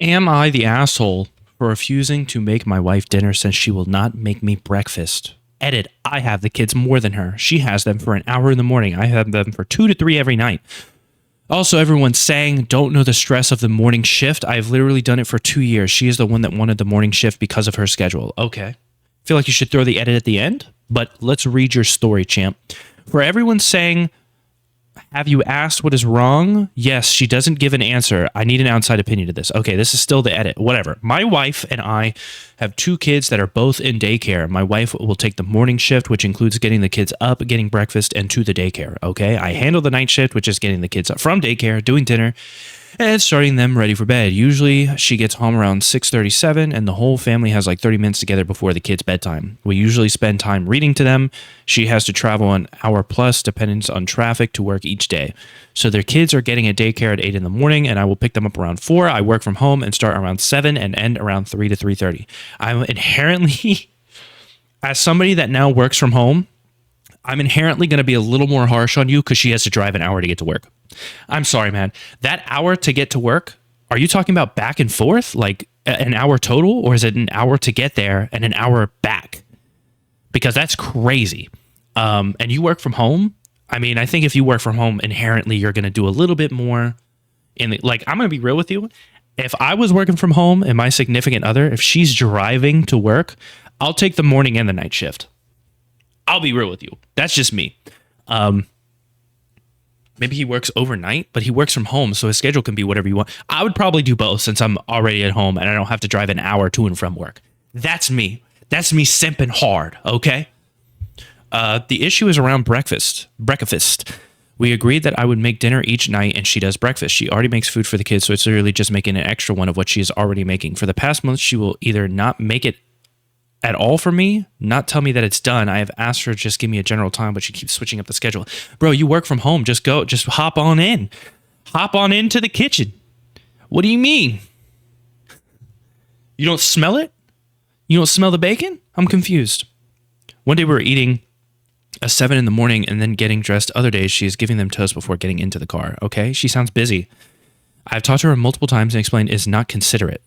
Am I the asshole for refusing to make my wife dinner since she will not make me breakfast? Edit, I have the kids more than her. She has them for an hour in the morning. I have them for 2 to 3 every night. Also, everyone's saying, don't know the stress of the morning shift. I've literally done it for 2 years. She is the one that wanted the morning shift because of her schedule. Okay. Feel like you should throw the edit at the end, but let's read your story, champ. For everyone saying, have you asked what is wrong? Yes, she doesn't give an answer. I need an outside opinion to this. Okay, this is still the edit. Whatever. My wife and I have 2 kids that are both in daycare. My wife will take the morning shift, which includes getting the kids up, getting breakfast, and to the daycare. Okay, I handle the night shift, which is getting the kids up from daycare, doing dinner, and starting them ready for bed. Usually she gets home around 6:37 and the whole family has like 30 minutes together before the kids' bedtime. We usually spend time reading to them. She has to travel an hour plus depending on traffic to work each day. So their kids are getting a daycare at 8 in the morning and I will pick them up around 4. I work from home and start around 7 and end around 3 to 3:30. I'm inherently, as somebody that now works from home, I'm inherently going to be a little more harsh on you because she has to drive an hour to get to work. I'm sorry, man. That hour to get to work, are you talking about back and forth? Like an hour total? Or is it an hour to get there and an hour back? Because that's crazy. And you work from home? I mean, I think if you work from home, inherently, you're going to do a little bit more. I'm going to be real with you. If I was working from home and my significant other, if she's driving to work, I'll take the morning and the night shift. I'll be real with you. That's just me. Maybe he works overnight, but he works from home, so his schedule can be whatever you want. I would probably do both since I'm already at home and I don't have to drive an hour to and from work. That's me. That's me simping hard, okay? The issue is around breakfast. We agreed that I would make dinner each night and she does breakfast. She already makes food for the kids, so it's literally just making an extra one of what she is already making. For the past month, she will either not make it at all for me, not tell me that it's done. I have asked her to just give me a general time, but she keeps switching up the schedule. Bro, you work from home. Just hop on in. Hop on into the kitchen. What do you mean? You don't smell it? You don't smell the bacon? I'm confused. One day we were eating at 7 in the morning and then getting dressed. Other days she is giving them toast before getting into the car. Okay, she sounds busy. I've talked to her multiple times and explained is not considerate.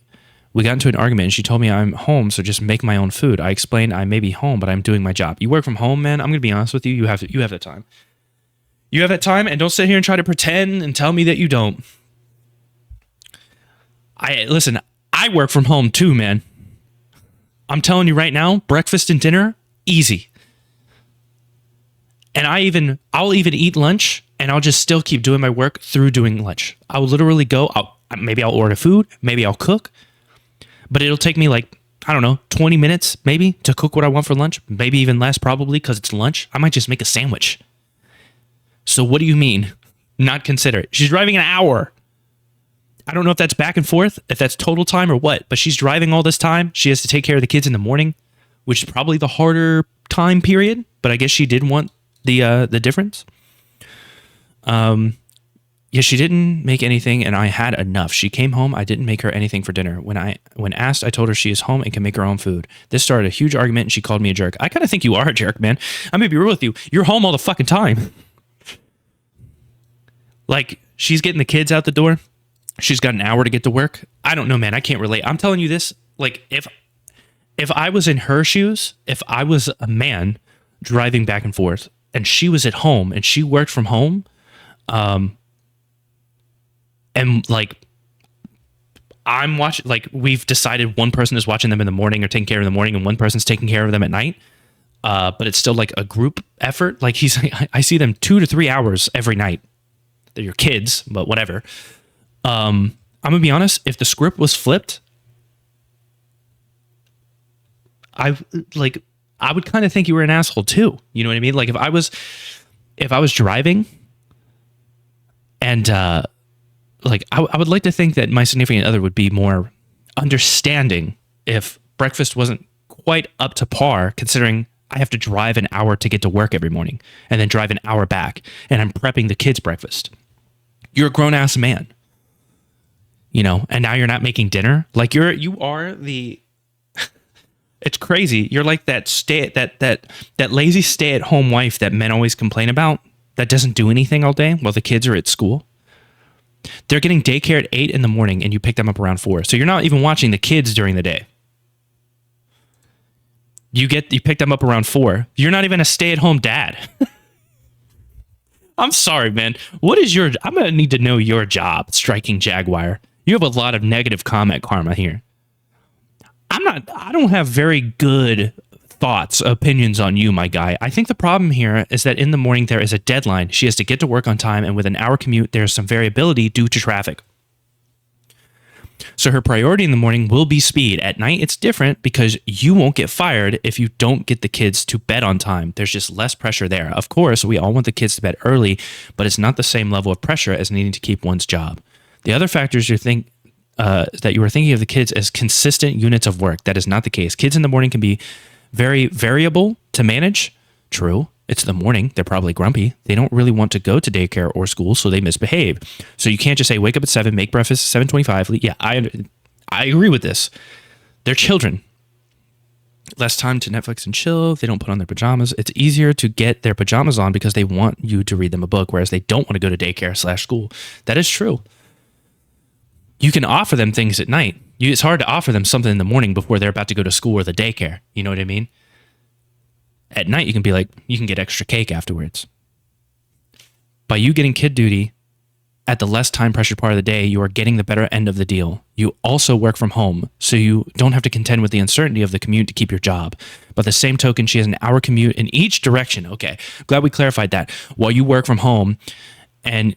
We got into an argument and she told me I'm home, so just make my own food. I explained I may be home, but I'm doing my job. You work from home, man. I'm going to be honest with you. You have that time. You have that time, and don't sit here and try to pretend and tell me that you don't. Listen, I work from home too, man. I'm telling you right now, breakfast and dinner, easy. And I'll even eat lunch and I'll just still keep doing my work through doing lunch. I'll literally go, maybe I'll order food, maybe I'll cook. But it'll take me 20 minutes maybe to cook what I want for lunch. Maybe even less probably because it's lunch. I might just make a sandwich. So what do you mean? Not considerate. She's driving an hour. I don't know if that's back and forth, if that's total time or what, but she's driving all this time. She has to take care of the kids in the morning, which is probably the harder time period. But I guess she did want the difference. Yeah, she didn't make anything and I had enough. She came home. I didn't make her anything for dinner. When asked, I told her she is home and can make her own food. This started a huge argument and she called me a jerk. I kind of think you are a jerk, man. I'm going to be real with you. You're home all the fucking time. Like, she's getting the kids out the door. She's got an hour to get to work. I don't know, man. I can't relate. I'm telling you this. Like, if I was in her shoes, if I was a man driving back and forth and she was at home and she worked from home, and I'm watching, we've decided one person is watching them in the morning or taking care of them in the morning and one person's taking care of them at night. But it's still like a group effort. Like I see them 2 to 3 hours every night. They're your kids, but whatever. I'm gonna be honest. If the script was flipped, I would kind of think you were an asshole too. You know what I mean? Like if I was driving and, I would like to think that my significant other would be more understanding if breakfast wasn't quite up to par, considering I have to drive an hour to get to work every morning and then drive an hour back and I'm prepping the kids' breakfast. You're a grown ass man, and now you're not making dinner. Like you are the, it's crazy. You're like that lazy stay at home wife that men always complain about that doesn't do anything all day while the kids are at school. They're getting daycare at 8 in the morning and you pick them up around 4. So you're not even watching the kids during the day. You pick them up around 4. You're not even a stay-at-home dad. I'm sorry, man. I'm going to need to know your job, Striking Jaguar. You have a lot of negative comment karma here. I don't have very good opinions on you, my guy. I think the problem here is that in the morning there is a deadline. She has to get to work on time, and with an hour commute, there's some variability due to traffic. So her priority in the morning will be speed. At night, it's different because you won't get fired if you don't get the kids to bed on time. There's just less pressure there. Of course, we all want the kids to bed early, but it's not the same level of pressure as needing to keep one's job. The other factors that you were thinking of the kids as consistent units of work. That is not the case. Kids in the morning can be very variable to manage. True. It's the morning. They're probably grumpy. They don't really want to go to daycare or school, so they misbehave. So you can't just say, wake up at 7, make breakfast, 7:25. Yeah, I agree with this. They're children. Less time to Netflix and chill. They don't put on their pajamas. It's easier to get their pajamas on because they want you to read them a book, whereas they don't want to go to daycare/school. That is true. You can offer them things at night. It's hard to offer them something in the morning before they're about to go to school or the daycare. You know what I mean? At night, you can be like, you can get extra cake afterwards. By you getting kid duty at the less time pressured part of the day, you are getting the better end of the deal. You also work from home, so you don't have to contend with the uncertainty of the commute to keep your job. By the same token, she has an hour commute in each direction. Okay, glad we clarified that. While you work from home and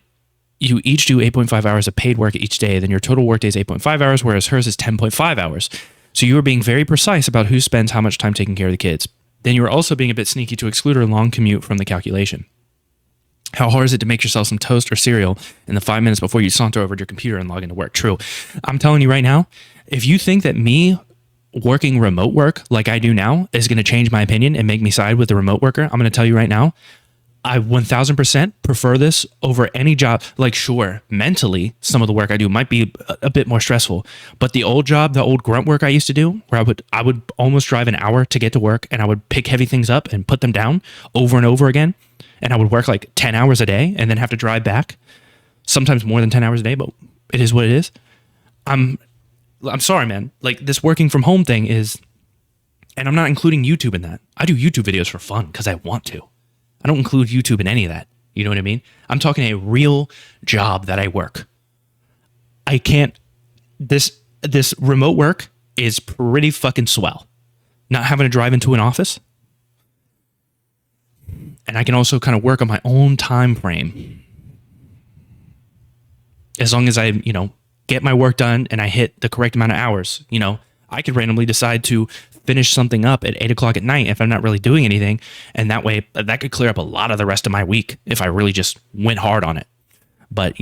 you each do 8.5 hours of paid work each day, then your total workday is 8.5 hours, whereas hers is 10.5 hours. So you are being very precise about who spends how much time taking care of the kids. Then you are also being a bit sneaky to exclude her long commute from the calculation. How hard is it to make yourself some toast or cereal in the 5 minutes before you saunter over to your computer and log into work? True. I'm telling you right now, if you think that me working remote work like I do now is going to change my opinion and make me side with the remote worker, I'm going to tell you right now, I 1000% prefer this over any job. Like, sure, mentally, some of the work I do might be a bit more stressful, but the old job, the old grunt work I used to do, where I would almost drive an hour to get to work, and I would pick heavy things up and put them down over and over again, and I would work like 10 hours a day and then have to drive back, sometimes more than 10 hours a day, but it is what it is. I'm sorry, man. Like, this working from home thing is, and I'm not including YouTube in that. I do YouTube videos for fun because I want to. I don't include YouTube in any of that. You know what I mean? I'm talking a real job that I work. I can't, this remote work is pretty fucking swell. Not having to drive into an office. And I can also kind of work on my own time frame. As long as I, get my work done and I hit the correct amount of hours, I could randomly decide to finish something up at 8 o'clock at night if I'm not really doing anything. And that way, that could clear up a lot of the rest of my week if I really just went hard on it. But,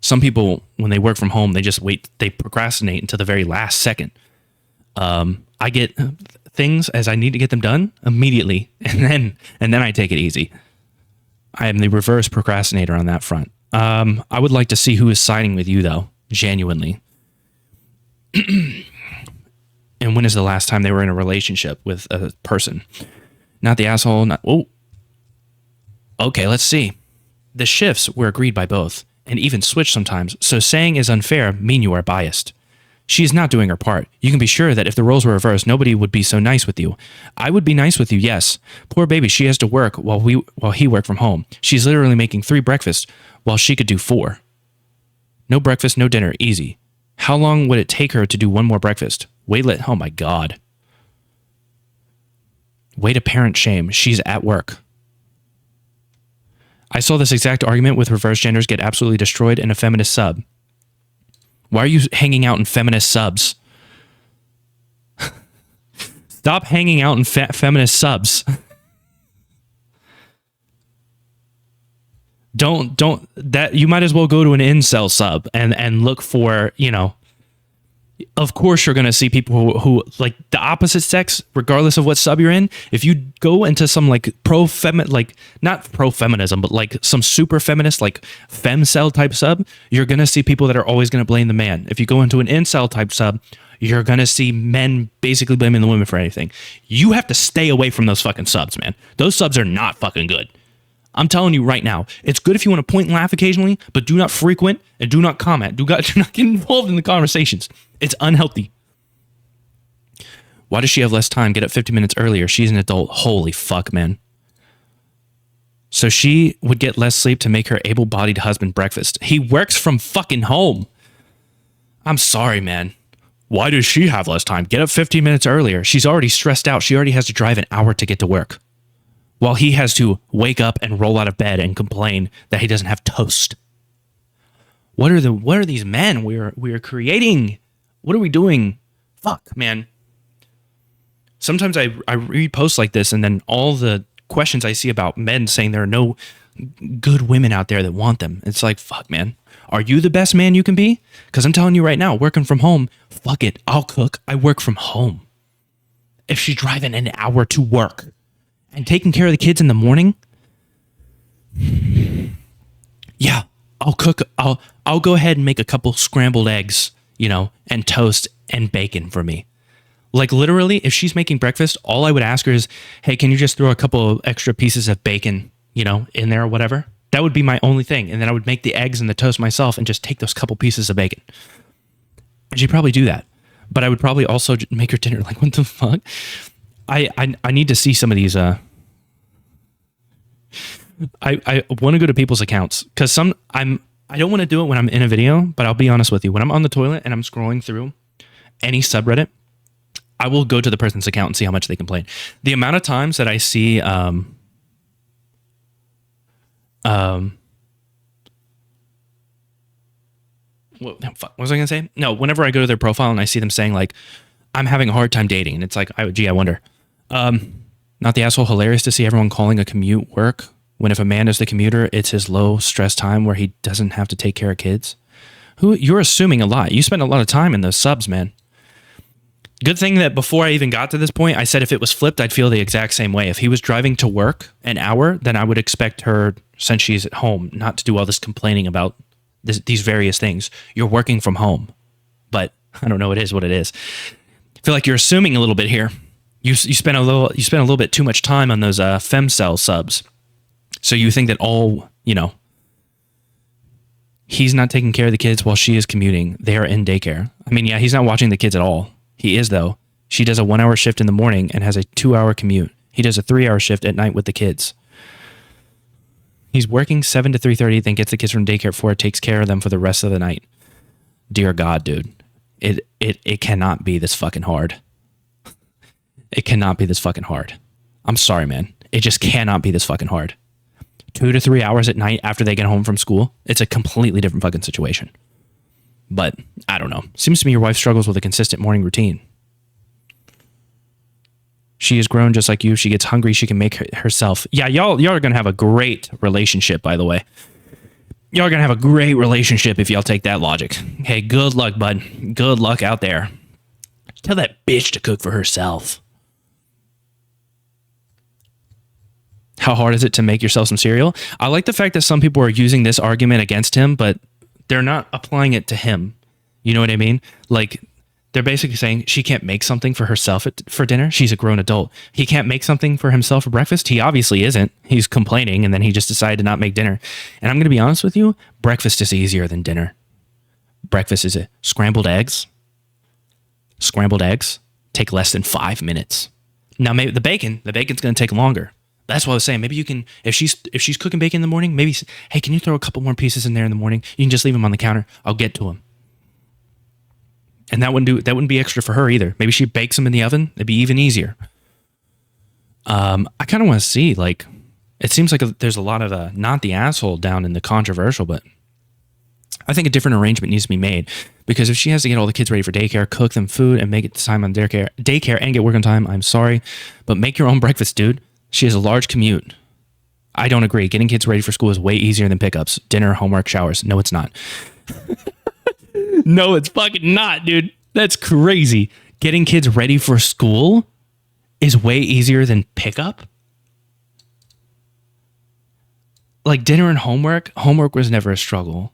some people, when they work from home, they just wait, they procrastinate until the very last second. I get things as I need to get them done immediately, and then I take it easy. I am the reverse procrastinator on that front. I would like to see who is siding with you, though, genuinely. And when is the last time they were in a relationship with a person? Not the asshole. Okay, let's see. The shifts were agreed by both, and even switched sometimes, so saying is unfair mean you are biased. She is not doing her part. You can be sure that if the roles were reversed, nobody would be so nice with you. I would be nice with you, yes. Poor baby, she has to work while he worked from home. She's literally making 3 breakfasts while she could do 4. No breakfast, no dinner, easy. How long would it take her to do 1 more breakfast? Oh my God. Way to parent shame. She's at work. I saw this exact argument with reverse genders get absolutely destroyed in a feminist sub. Why are you hanging out in feminist subs? Stop hanging out in feminist subs. You might as well go to an incel sub and look for, of course you're going to see people who like the opposite sex, regardless of what sub you're in. If you go into some like not pro-feminism, but like some super feminist, like femcel type sub, you're going to see people that are always going to blame the man. If you go into an incel type sub, you're going to see men basically blaming the women for anything. You have to stay away from those fucking subs, man. Those subs are not fucking good. I'm telling you right now, it's good if you want to point and laugh occasionally, but do not frequent and do not comment. Do not get involved in the conversations. It's unhealthy. Why does she have less time? Get up 50 minutes earlier. She's an adult. Holy fuck, man. So she would get less sleep to make her able-bodied husband breakfast. He works from fucking home. I'm sorry, man. Why does she have less time? Get up 15 minutes earlier. She's already stressed out. She already has to drive an hour to get to work, while he has to wake up and roll out of bed and complain that he doesn't have toast. What are these men we are creating? What are we doing? Fuck, man. Sometimes I read posts like this, and then all the questions I see about men saying there are no good women out there that want them. It's like, fuck, man. Are you the best man you can be? Because I'm telling you right now, working from home, fuck it. I'll cook. I work from home. If she's driving an hour to work and taking care of the kids in the morning, yeah, I'll cook. I'll go ahead and make a couple scrambled eggs, and toast and bacon for me. Like literally, if she's making breakfast, all I would ask her is, hey, can you just throw a couple of extra pieces of bacon, in there or whatever? That would be my only thing. And then I would make the eggs and the toast myself and just take those couple pieces of bacon. And she'd probably do that. But I would probably also make her dinner. Like, what the fuck? I need to see some of these. I want to go to people's accounts because I don't want to do it when I'm in a video, but I'll be honest with you. When I'm on the toilet and I'm scrolling through any subreddit, I will go to the person's account and see how much they complain. The amount of times that I see, what was I going to say? No, whenever I go to their profile and I see them saying like, I'm having a hard time dating. And it's like, I wonder. Not the asshole hilarious to see everyone calling a commute work when if a man is the commuter, it's his low stress time where he doesn't have to take care of kids. You're assuming a lot. You spend a lot of time in those subs, man. Good thing that before I even got to this point, I said if it was flipped, I'd feel the exact same way. If he was driving to work an hour, then I would expect her, since she's at home, not to do all this complaining about these various things. You're working from home. But I don't know, it is what it is. I feel like you're assuming a little bit here. You spent a little bit too much time on those femcel subs. So you think that he's not taking care of the kids while she is commuting. They are in daycare. I mean, yeah, he's not watching the kids at all. He is, though. She does a 1-hour shift in the morning and has a 2-hour commute. He does a 3-hour shift at night with the kids. He's working 7 to 3:30, then gets the kids from daycare at 4, takes care of them for the rest of the night. Dear God, dude. It cannot be this fucking hard. It cannot be this fucking hard. I'm sorry, man. It just cannot be this fucking hard. 2 to 3 hours at night after they get home from school, it's a completely different fucking situation. But I don't know. Seems to me your wife struggles with a consistent morning routine. She has grown just like you. She gets hungry. She can make herself. Yeah, y'all are going to have a great relationship, by the way. Y'all are going to have a great relationship if y'all take that logic. Hey, good luck, bud. Good luck out there. Tell that bitch to cook for herself. How hard is it to make yourself some cereal? I like the fact that some people are using this argument against him, but they're not applying it to him. You know what I mean? Like, they're basically saying she can't make something for herself for dinner. She's a grown adult. He can't make something for himself for breakfast. He obviously isn't. He's complaining, and then he just decided to not make dinner. And I'm going to be honest with you, breakfast is easier than dinner. Breakfast is scrambled eggs. Scrambled eggs take less than 5 minutes. Now, maybe the bacon's going to take longer. That's what I was saying. Maybe you can, if she's cooking bacon in the morning, maybe, hey, can you throw a couple more pieces in there in the morning? You can just leave them on the counter. I'll get to them. And that wouldn't be extra for her either. Maybe she bakes them in the oven. It'd be even easier. I kind of want to see, like, it seems like there's a lot of, not the asshole down in the controversial, but I think a different arrangement needs to be made, because if she has to get all the kids ready for daycare, cook them food, and make it time on daycare and get work on time, I'm sorry, but make your own breakfast, dude. She has a large commute. I don't agree. Getting kids ready for school is way easier than pickups. Dinner, homework, showers. No, it's not. No, it's fucking not, dude. That's crazy. Getting kids ready for school is way easier than pickup? Like dinner and homework was never a struggle.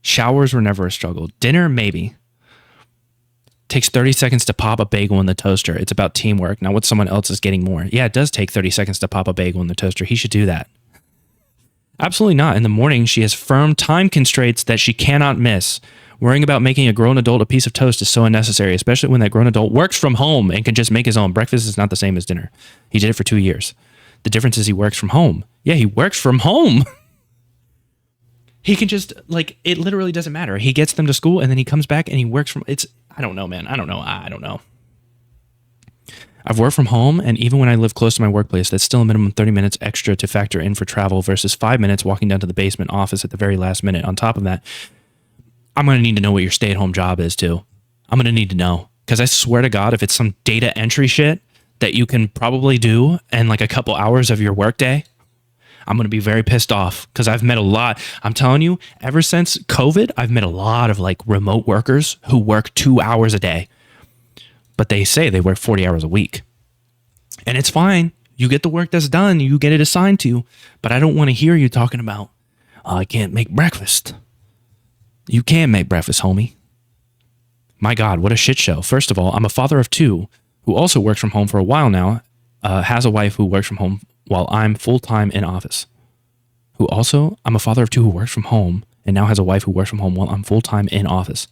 Showers were never a struggle. Dinner, maybe. Takes 30 seconds to pop a bagel in the toaster. It's about teamwork. Now, what someone else is getting more. Yeah, it does take 30 seconds to pop a bagel in the toaster. He should do that. Absolutely not. In the morning, she has firm time constraints that she cannot miss. Worrying about making a grown adult a piece of toast is so unnecessary, especially when that grown adult works from home and can just make his own. Breakfast is not the same as dinner. He did it for 2 years. The difference is he works from home. Yeah, he works from home. He can just, like, it literally doesn't matter. He gets them to school and then he comes back and he works from, I don't know, man. I don't know. I've worked from home, and even when I live close to my workplace, that's still a minimum 30 minutes extra to factor in for travel versus 5 minutes walking down to the basement office at the very last minute. On top of that, I'm going to need to know what your stay-at-home job is too. I'm going to need to know, because I swear to God, if it's some data entry shit that you can probably do in like a couple hours of your workday, I'm going to be very pissed off, because I've met a lot. I'm telling you, ever since COVID, I've met a lot of like remote workers who work 2 hours a day. But they say they work 40 hours a week. And it's fine. You get the work that's done. You get it assigned to you. But I don't want to hear you talking about, oh, I can't make breakfast. You can make breakfast, homie. My God, what a shit show. First of all, I'm a father of 2 who also works from home for a while now, has a wife who works from home while I'm full-time in office. I'm a father of 2 who works from home and now has a wife who works from home while I'm full-time in office.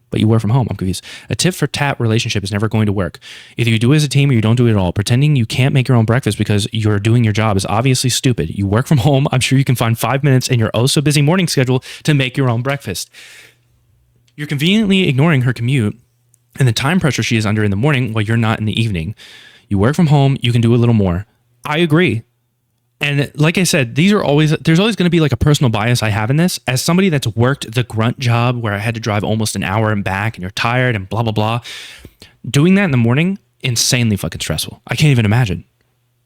But you work from home. I'm confused. A tit for tat relationship is never going to work. Either you do it as a team or you don't do it at all. Pretending you can't make your own breakfast because you're doing your job is obviously stupid. You work from home. I'm sure you can find 5 minutes in your oh so busy morning schedule to make your own breakfast. You're conveniently ignoring her commute and the time pressure she is under in the morning while you're not in the evening. You work from home. You can do a little more. I agree. And like I said, there's always going to be like a personal bias I have in this. As somebody that's worked the grunt job where I had to drive almost an hour and back and you're tired and blah, blah, blah. Doing that in the morning, insanely fucking stressful. I can't even imagine.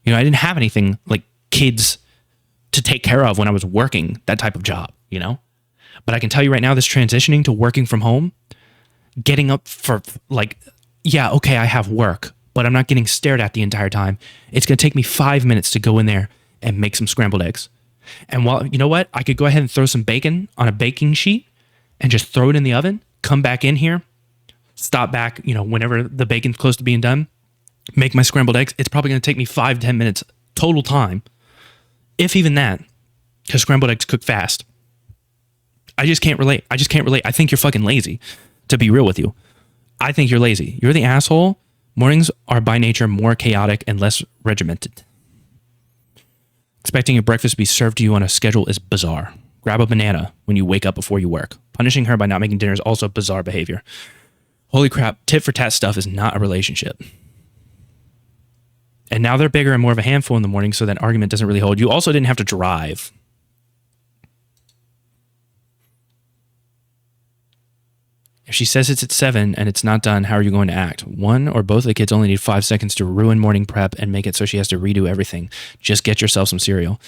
You know, I didn't have anything like kids to take care of when I was working that type of job, you know? But I can tell you right now, this transitioning to working from home, getting up for like, yeah, okay, I have work, but I'm not getting stared at the entire time. It's going to take me 5 minutes to go in there and make some scrambled eggs. And while, you know what? I could go ahead and throw some bacon on a baking sheet and just throw it in the oven, come back in here, stop back, you know, whenever the bacon's close to being done, make my scrambled eggs. It's probably going to take me 5-10 minutes total time, if even that, because scrambled eggs cook fast. I just can't relate. I think you're fucking lazy, to be real with you. I think you're lazy. You're the asshole. Mornings are by nature more chaotic and less regimented. Expecting your breakfast to be served to you on a schedule is bizarre. Grab a banana when you wake up before you work. Punishing her by not making dinner is also bizarre behavior. Holy crap, tit for tat stuff is not a relationship. And now they're bigger and more of a handful in the morning, so that argument doesn't really hold. You also didn't have to drive. If she says it's at 7 and it's not done, how are you going to act? One or both of the kids only need 5 seconds to ruin morning prep and make it so she has to redo everything. Just get yourself some cereal.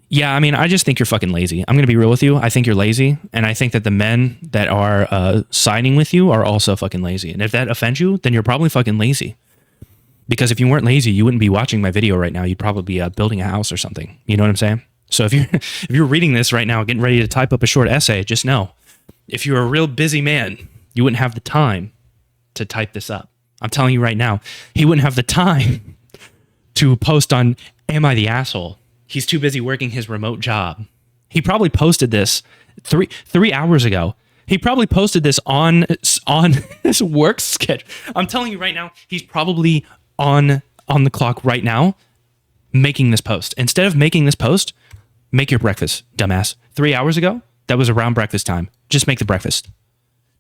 Yeah, I mean, I just think you're fucking lazy. I'm going to be real with you. I think you're lazy. And I think that the men that are siding with you are also fucking lazy. And if that offends you, then you're probably fucking lazy. Because if you weren't lazy, you wouldn't be watching my video right now. You'd probably be building a house or something. You know what I'm saying? So if you're reading this right now, getting ready to type up a short essay, just know, if you're a real busy man, you wouldn't have the time to type this up. I'm telling you right now, he wouldn't have the time to post on Am I the Asshole? He's too busy working his remote job. He probably posted this three hours ago. He probably posted this on his work schedule. I'm telling you right now, he's probably on the clock right now making this post. Instead of making this post, make your breakfast, dumbass. 3 hours ago, that was around breakfast time. Just make the breakfast.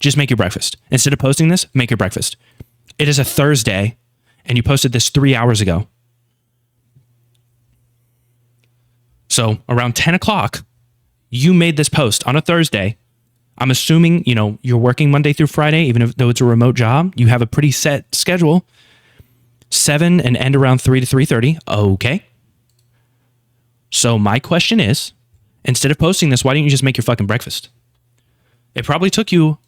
Just make your breakfast. Instead of posting this, make your breakfast. It is a Thursday, and you posted this 3 hours ago. So around 10 o'clock, you made this post on a Thursday. I'm assuming, you know, you're working Monday through Friday, even though it's a remote job. You have a pretty set schedule. 7 and end around 3 to 3:30. Okay. So my question is, instead of posting this, why didn't you just make your fucking breakfast? It probably took you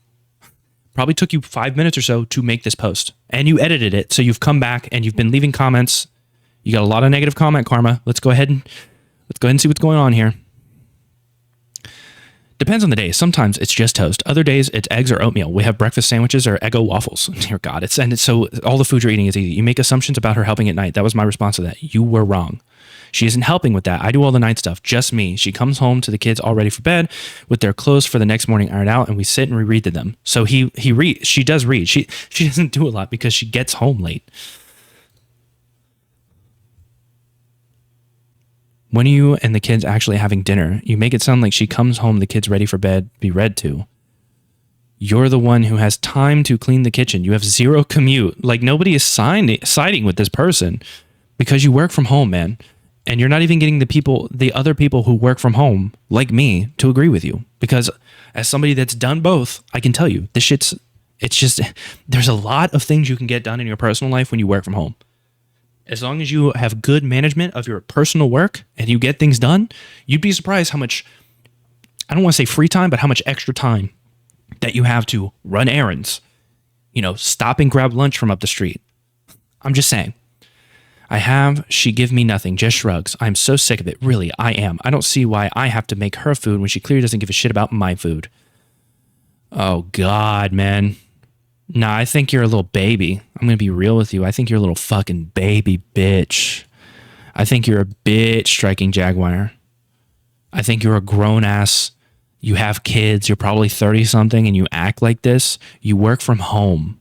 5 minutes or so to make this post, and you edited it. So you've come back and you've been leaving comments. You got a lot of negative comment karma. Let's go ahead and see what's going on here. Depends on the day. Sometimes it's just toast. Other days it's eggs or oatmeal. We have breakfast sandwiches or Eggo waffles. Dear God, it's so all the food you're eating is easy. You make assumptions about her helping at night. That was my response to that. You were wrong. She isn't helping with that. I do all the night stuff, just me. She comes home to the kids all ready for bed with their clothes for the next morning ironed out, and we sit and we read to them. So he reads. She does read. She doesn't do a lot because she gets home late. When are you and the kids actually having dinner? You make it sound like she comes home, the kids ready for bed, be read to. You're the one who has time to clean the kitchen. You have zero commute. Like, nobody is siding with this person because you work from home, man. And you're not even getting the other people who work from home, like me, to agree with you. Because as somebody that's done both, I can tell you, there's a lot of things you can get done in your personal life when you work from home. As long as you have good management of your personal work and you get things done, you'd be surprised how much, I don't want to say free time, but how much extra time that you have to run errands, stop and grab lunch from up the street. I'm just saying. She give me nothing, just shrugs. I'm so sick of it. Really, I am. I don't see why I have to make her food when she clearly doesn't give a shit about my food. Oh, God, man. Nah, I think you're a little baby. I'm going to be real with you. I think you're a little fucking baby bitch. I think you're a bitch striking Jaguar. I think you're a grown ass. You have kids. You're probably 30 something and you act like this. You work from home.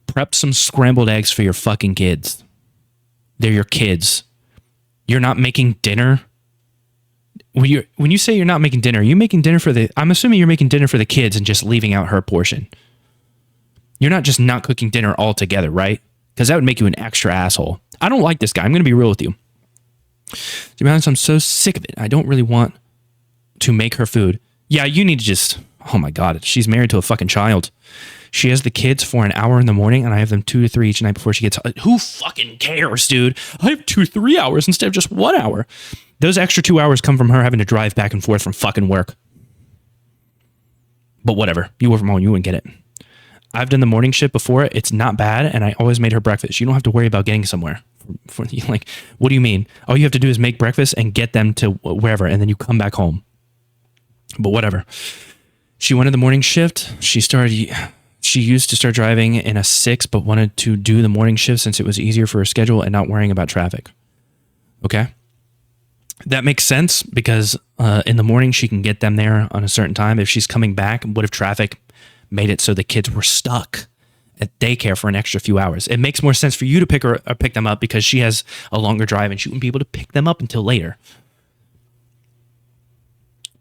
Prep some scrambled eggs for your fucking kids. They're your kids. You're not making dinner. When you say you're not making dinner, are you making dinner I'm assuming you're making dinner for the kids and just leaving out her portion. You're not just not cooking dinner altogether, right? Because that would make you an extra asshole. I don't like this guy. I'm going to be real with you. To be honest, I'm so sick of it. I don't really want to make her food. Yeah, you need to just... Oh my God. She's married to a fucking child. She has the kids for an hour in the morning, and I have them 2 to 3 each night before she gets... Who fucking cares, dude? I have 2 to 3 hours instead of just 1 hour. Those extra 2 hours come from her having to drive back and forth from fucking work. But whatever. You work from home. You wouldn't get it. I've done the morning shift before. It's not bad, and I always made her breakfast. You don't have to worry about getting somewhere. Like, what do you mean? All you have to do is make breakfast and get them to wherever, and then you come back home. But whatever. She wanted the morning shift. She used to start driving in a 6, but wanted to do the morning shift since it was easier for her schedule and not worrying about traffic. Okay? That makes sense because in the morning she can get them there on a certain time. If she's coming back, what if traffic made it so the kids were stuck at daycare for an extra few hours? It makes more sense for you to pick them up because she has a longer drive and she wouldn't be able to pick them up until later.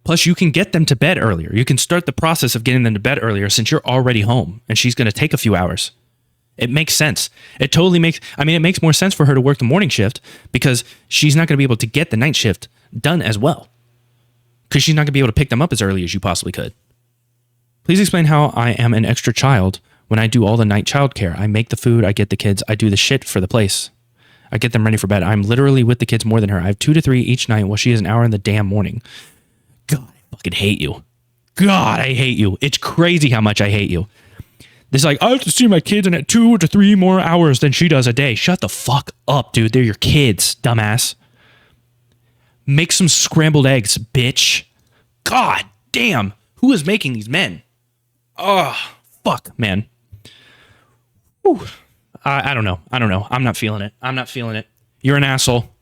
Plus, you can get them to bed earlier. You can start the process of getting them to bed earlier since you're already home and she's going to take a few hours. It makes sense. It makes more sense for her to work the morning shift because she's not going to be able to get the night shift done as well because she's not going to be able to pick them up as early as you possibly could. Please explain how I am an extra child when I do all the night childcare. I make the food, I get the kids, I do the shit for the place. I get them ready for bed. I'm literally with the kids more than her. I have 2 to 3 each night while she has an hour in the damn morning. God, I fucking hate you. God, I hate you. It's crazy how much I hate you. It's like, I have to see my kids in 2 to 3 more hours than she does a day. Shut the fuck up, dude. They're your kids, dumbass. Make some scrambled eggs, bitch. God damn. Who is making these men? Oh, fuck, man. Whew. I don't know. I'm not feeling it. You're an asshole.